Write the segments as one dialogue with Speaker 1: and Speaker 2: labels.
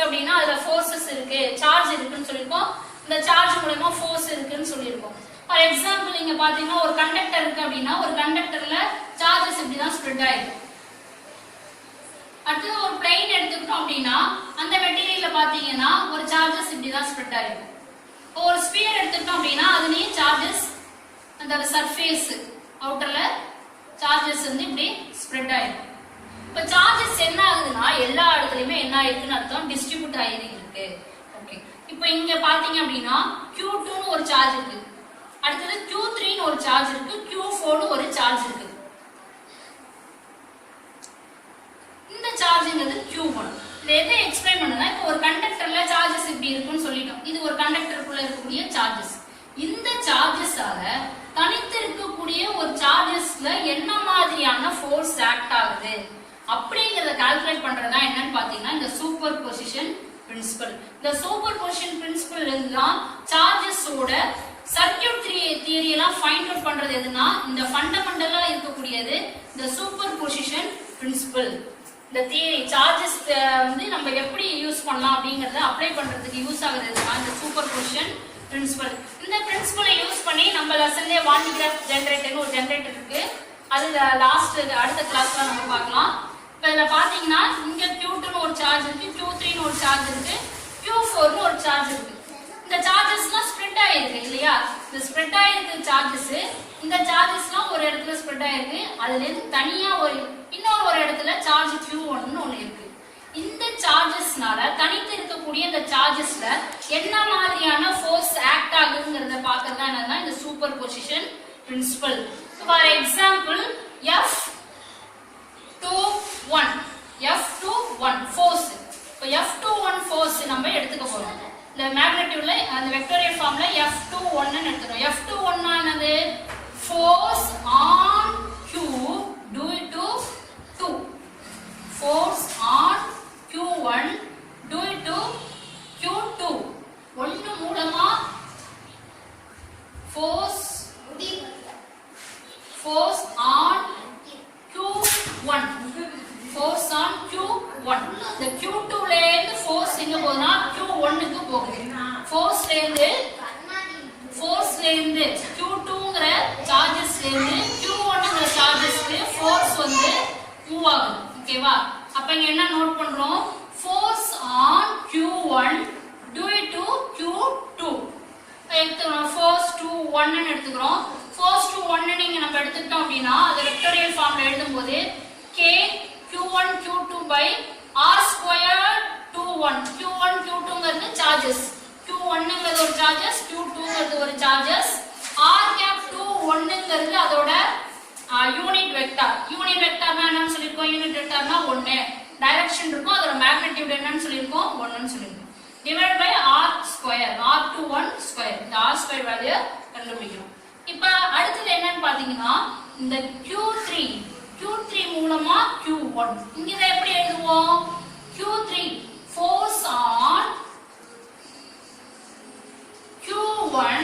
Speaker 1: அப்படின்னா அதுல ஃபோர்ஸஸ் இருக்கு, சார்ஜ் இருக்குன்னு சொல்லியிருக்கோம். இந்த சார்ஜ் மூலமா ஃபோர்ஸ் இருக்குன்னு சொல்லியிருக்கோம். ஃபார் எக்ஸாம்பிள் இங்க பாத்தீங்கன்னா ஒரு கண்டக்டர் இருக்கு அப்படின்னா ஒரு கண்டக்டர்ல சார்ஜஸ் இப்படிதான் ஸ்ப்ரெட் ஆயிடும். அடுத்து ஒரு பிளேன் எடுத்துக்கிட்டோம் அப்படின்னா அந்த மெட்டீரியல்ல பாத்தீங்கன்னா ஒரு சார்ஜஸ் இப்படிதான் ஸ்ப்ரெட் ஆயிருக்கும். ஒரு ஸ்பியர் எடுத்துக்கிட்டோம் அப்படின்னா அதுலயும் சார்ஜஸ் அந்த சர்ஃபேஸ் அவுட்டர்ல சார்ஜஸ் வந்து இப்படி ஸ்ப்ரெட் ஆயிருக்கும். இப்ப சார்ஜஸ் என்ன ஆகுதுன்னா எல்லா இடத்துலயுமே என்ன ஆயிருக்குன்னு அர்த்தம், டிஸ்ட்ரிபியூட் ஆயிருக்கு. ஓகே, இப்போ இங்க பாத்தீங்க அப்படின்னா Q2 ன்னு ஒரு சார்ஜ் இருக்கு, அடுத்தது Q3 ன்னு ஒரு சார்ஜ் இருக்கு, Q4 ன்னு ஒரு சார்ஜ் இருக்கு. இந்த சார்ஜ்ங்கிறது Q1. இதை எதை எக்ஸ்பிளைன் பண்ணுனா இப்போ ஒரு கண்டக்டர்ல சார்ஜஸ் இப்படி இருக்குன்னு சொல்லிட்டோம். இது ஒரு கண்டக்டருக்குள்ள இருக்கக்கூடிய சார்ஜஸ். இந்த சார்ஜஸால தனித்து இருக்கக்கூடிய ஒரு சார்ஜஸ்ல என்ன மாதிரியான ஃபோர்ஸ் ஆக்ட் ஆகுது அப்படிங்கறத கால்குலேட் பண்றதா என்னன்னு பாத்தீங்கன்னா இந்த சூப்பர் பொசிஷன் பிரின்சிபல். இந்த சூப்பர் பொசிஷன் பிரின்சிபல் எல்லாம் சார்ஜஸோட சர்க்யூட் தியரி எல்லாம் ஃபைண்ட் அவுட் பண்றது எதுனா இந்த ஃபண்டமெண்டலா இருக்கக்கூடியது இந்த சூப்பர் பொசிஷன் பிரின்சிபல். இந்த தியரி சார்ஜஸ் வந்து நம்ம எப்படி யூஸ் பண்ணலாம் அப்படிங்கறத அப்ளை பண்றதுக்கு யூஸ் ஆகுறது இந்த சூப்பர் பொசிஷன் பிரின்சிபல். இந்த பிரின்சிபலை யூஸ் பண்ணி நம்ம லெசன்லயே வான் கிராஃப் ஜெனரேட்டர்னு ஒரு ஜெனரேட்டர் இருக்கு, அது லாஸ்ட் அடுத்த கிளாஸ்ல நம்ம பார்க்கலாம். இப்போ இதுல பாத்தீங்கன்னா இங்க Q2 ன்னு ஒரு சார்ஜ் இருக்கு, Q3 ன்னு ஒரு சார்ஜ் இருக்கு, Q4 ன்னு ஒரு சார்ஜ் இருக்கு. இந்த சார்ஜஸ்லாம் ஸ்ப்ரெட் ஆயிருக்கு இல்லையா, இந்த ஸ்ப்ரெட் ஆயிருக்கு சார்ஜஸ். இந்த சார்ஜஸ்லாம் ஒரு இடத்துல ஸ்ப்ரெட் ஆயிருக்கு, அதுல இருந்து தனியா இன்னொரு இடத்துல சார்ஜ் Q1 ன்னு ஒண்ணு இருக்கு. இந்த சார்ஜஸ்னால தனித்து இருக்கக்கூடிய இந்த சார்ஜஸ்ல என்ன மாதிரியான ஃபோர்ஸ் ஆக்ட் ஆகுதுங்கறத பார்க்கறதா என்னன்னா இந்த superposition principle. For example F21 force. இப்போ F21 ஃபோர்ஸ் நம்ம எடுத்துக்க போறோம். இந்த மேக்னெட்டியூட்ல அந்த வெக்டோரியல் ஃபார்ம்ல F21 ன்னு எடுத்துறோம். F21 என்னது, force on Q due to 2. Force on Q1 due to Q2. ஒன்று மூலமா force on Q1. Force on Q1. இந்த Q2 ல இருந்து ஃபோர்ஸ் எங்க போகுதுன்னா Q1 க்கு போகுது. ஃபோர்ஸ்ல இருந்து Q2ங்கற சார்ஜஸ்ல இருந்து Q1ங்கற சார்ஜஸ்க்கு ஃபோர்ஸ் வந்து மூவ் ஆகுது. ஓகேவா? அப்ப இங்க என்ன நோட் பண்றோம், force on Q1 due to Q2. எடுத்துக்கிறோம் ஃபோர்ஸ் 21 ன்னு எடுத்துக்கிறோம். ஃபோர்ஸ் 21 நீங்க நம்ம எடுத்துக்கிட்டோம் அப்படின்னா அது வெக்டோரியல் ஃபார்ம்ல எழுதும்போது K Q1 Q2 by R squared 21. Q1 Q2ங்கிறது charges, Q1ங்கிறது ஒரு சார்ஜஸ், Q2ங்கிறது ஒரு சார்ஜஸ், R cap 21ங்கிறது அதோட யூனிட் வெக்டார். யூனிட் வெக்டார்னா என்னன்னு சொல்லிருக்கோம், யூனிட் வெக்டார்னா 1 டைரக்ஷன் இருக்கும், அதோட மேக்னிட்யூட் என்னன்னு சொல்லிருக்கோம் 1 ன்னு சொல்லிருக்கோம். Divide by R square, R21 ஸ்கொயர். இந்த R ஸ்கொயர் வேல்யூ கண்டுபிடிக்கணும். இப்போ அடுத்து என்னன்னு பாத்தீங்கன்னா இந்த Q3 மூலமா Q1. இங்க இதை எப்படி எழுதுவோம், Q3 force on Q1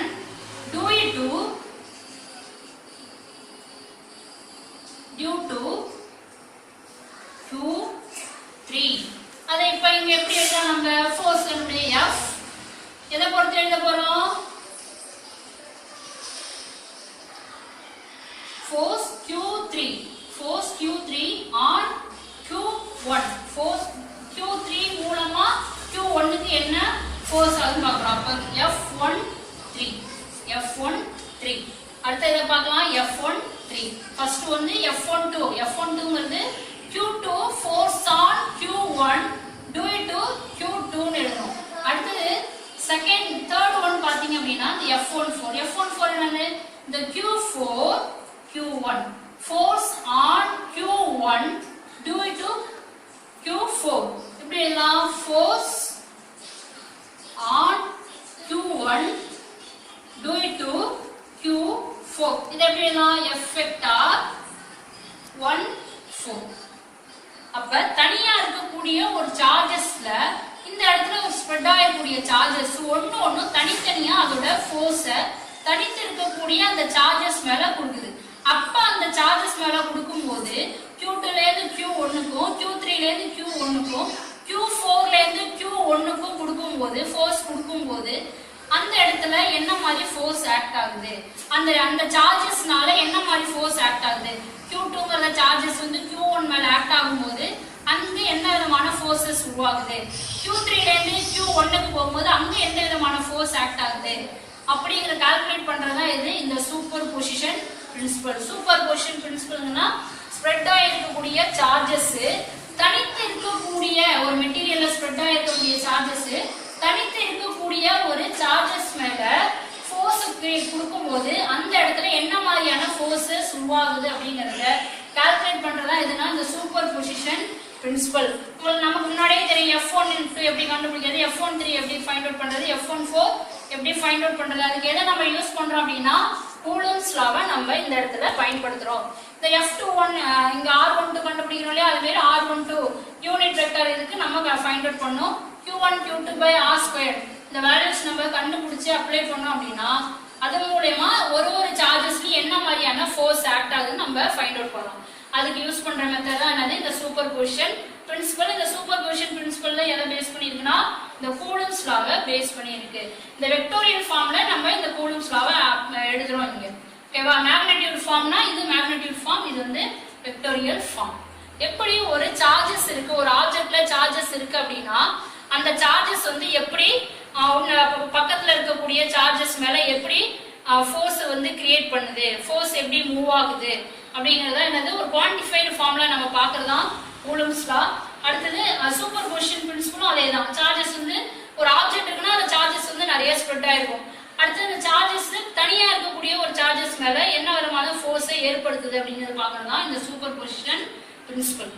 Speaker 1: due to Q3. அதை இப்ப இங்க எப்படி எழுதலாம், நம்ம ஃபோர்ஸ் F எதை பொறுத்து எழுத போறோம், force Q3 on Q1. Force Q3 மூலமா Q1 க்கு என்ன ஃபோர்ஸ் ஆகுதுன்னு பார்க்கறோம். அப்ப F13. அடுத்து இத பார்க்கலாம் F13. ஃபர்ஸ்ட் வந்து F12ங்கிறது Q2 force on Q1 due to Q2 ன்னு எழுதணும். அடுத்து தேர்ட் ஒன் பாத்தீங்க அப்படின்னா இந்த F14 என்னது, இந்த Q1 force on Q1 due to Q4. இப்படி எல்லாம் force on Q1 due to Q4. இது எப்படி எல்லாம் F வெக்டார் 1 4. அப்ப தனியா இருக்கக்கூடிய ஒரு சார்ஜஸ்ல இந்த இடத்துல ஒரு ஸ்ப்ரெட் ஆகக்கூடிய சார்ஜஸ் ஒண்ணு தனித்தனியா அதோட ஃபோர்ஸ தனித்து இருக்கக்கூடிய அந்த சார்ஜஸ் மேல கொடுக்குது. அப்ப அந்த சார்ஜஸ் மேல கொடுக்கும்போது Q2 ல இருந்து Q1க்கும் Q3 ல இருந்து Q1க்கும் Q4 ல இருந்து Q1 கொடுக்கும்போது ஃபோர்ஸ் கொடுக்கும்போது அந்த இடத்துல என்ன மாதிரி ஃபோர்ஸ் ஆக்ட் ஆகுது, அந்த அந்த சார்ஜஸ்னால என்ன மாதிரி ஃபோர்ஸ் ஆக்ட் ஆகுது. Q2ங்கற சார்ஜஸ் வந்து Q1 மேல ஆக்ட் ஆகும்போது அங்க என்ன விதமான ஃபோர்சஸ் உருவாகுது, Q3ல இருந்து Q1க்கு போகும்போது அங்க எந்த விதமான ஃபோர்ஸ் ஆக்ட் ஆகுது அப்படிங்கற கால்குலேட் பண்றதா இது இந்த superposition principle. Superposition பிரின்சிபல்னா ஸ்ப்ரெட் ஆயிருக்கக்கூடிய சார்ஜஸ் தனித்து இருக்கக்கூடிய ஒரு மெட்டீரியல்ல ஸ்ப்ரெட் ஆயிருக்கக்கூடிய சார்ஜஸ் தனித்து இருக்கக்கூடிய ஒரு சார்ஜஸ் மேல ஃபோர்ஸ் கொடுக்கும்போது அந்த இடத்துல என்ன மாதிரியான ஃபோர்ஸஸ் உருவாகுது அப்படிங்கறத கால்குலேட் பண்றதா இதுனா இந்த சூப்பர் பொசிஷன் பிரின்சிபல். நமக்கு முன்னாடியே தெரியும் F1 எப்படி கண்டுபிடிக்கிறது, F13 எப்படி ஃபைண்ட் அவுட் பண்றது, F14 எப்படி ஃபைண்ட் அவுட் பண்றது. அதுக்கு எதை நம்ம யூஸ் பண்றோம் அப்படின்னா கூலம்ஸ் லாவை நம்ம இந்த இடத்துல பயன்படுத்துறோம். இந்த F21 இங்க R12 கண்டுபிடிக்கிறோம் இல்லையா, அது மாதிரி R12 யூனிட் வெக்டர் இதுக்கு நம்ம ஃபைண்ட் அவுட் பண்ணோம். Q1 Q2 by R2 இந்த வேல்யூஸ் நம்ம கண்டுபிடிச்சு அப்ளை பண்ணோம் அப்படின்னா அது மூலமா ஒரு சார்ஜஸ்க்கு என்ன மாதிரியான ஃபோர்ஸ் ஆக்ட் ஆகுதுன்னு நம்ம ஃபைண்ட் அவுட் பண்ணலாம். அதுக்கு யூஸ் பண்ற மெத்தட் தான் என்னது இந்த சூப்பர் பொசிஷன் பிரின்சிபல். இந்த சூப்பர் பொசிஷன் பிரின்சிபல்ல எதை பேஸ் பண்ணிருக்குன்னா இந்த கூலம்ஸ் லாவை பேஸ் பண்ணிருக்கு. இந்த வெக்டோரியல் ஃபார்ம்ல நம்ம இந்த கூலம்ஸ் லாவை எழுதுறோம் இங்க. ஓகேவா, மேக்னெட்டியூட் ஃபார்ம்னா இது மேக்னெட்டியூட் ஃபார்ம், இது வந்து வெக்டோரியல் ஃபார்ம். எப்படி ஒரு சார்ஜஸ் இருக்கு, ஒரு ஆப்ஜெக்ட்ல சார்ஜஸ் இருக்கு அப்படின்னா அந்த சார்ஜஸ் வந்து எப்படி பக்கத்துல இருக்கக்கூடிய சார்ஜஸ் மேல எப்படி ஃபோர்ஸ் வந்து கிரியேட் பண்ணுது, ஃபோர்ஸ் எப்படி மூவ் ஆகுது அப்படிங்கறத என்னது ஒரு குவான்டிஃபைடு ஃபார்ம்ல நம்ம பார்க்கறதா கூலம்ஸ் லா. அடுத்தது சூப்பர் பொசிஷன் பிரின்சிபலும் அதேதான். சார்ஜஸ் வந்து ஒரு ஆப்ஜெக்ட் இருக்குன்னா அந்த சார்ஜஸ் வந்து நிறைய ஸ்ப்ரெட் ஆயிருக்கும். அடுத்து அந்த சார்ஜஸ் தனியா இருக்கக்கூடிய ஒரு சார்ஜஸ் மேல என்ன விதமான ஃபோர்ஸை ஏற்படுத்துது அப்படிங்கறத பார்க்கறதா இந்த சூப்பர் பொசிஷன் பிரின்சிபல்.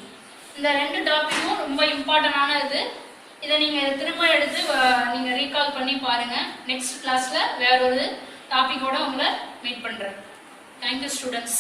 Speaker 1: இந்த ரெண்டு டாபிக்கும் ரொம்ப இம்பார்ட்டன்டான இது. இதை நீங்க திரும்ப எடுத்து நீங்க ரீகால் பண்ணி பாருங்க. நெக்ஸ்ட் கிளாஸ்ல வேற ஒரு டாபிக்கோட உங்களை மீட் பண்றேன். Thank you students.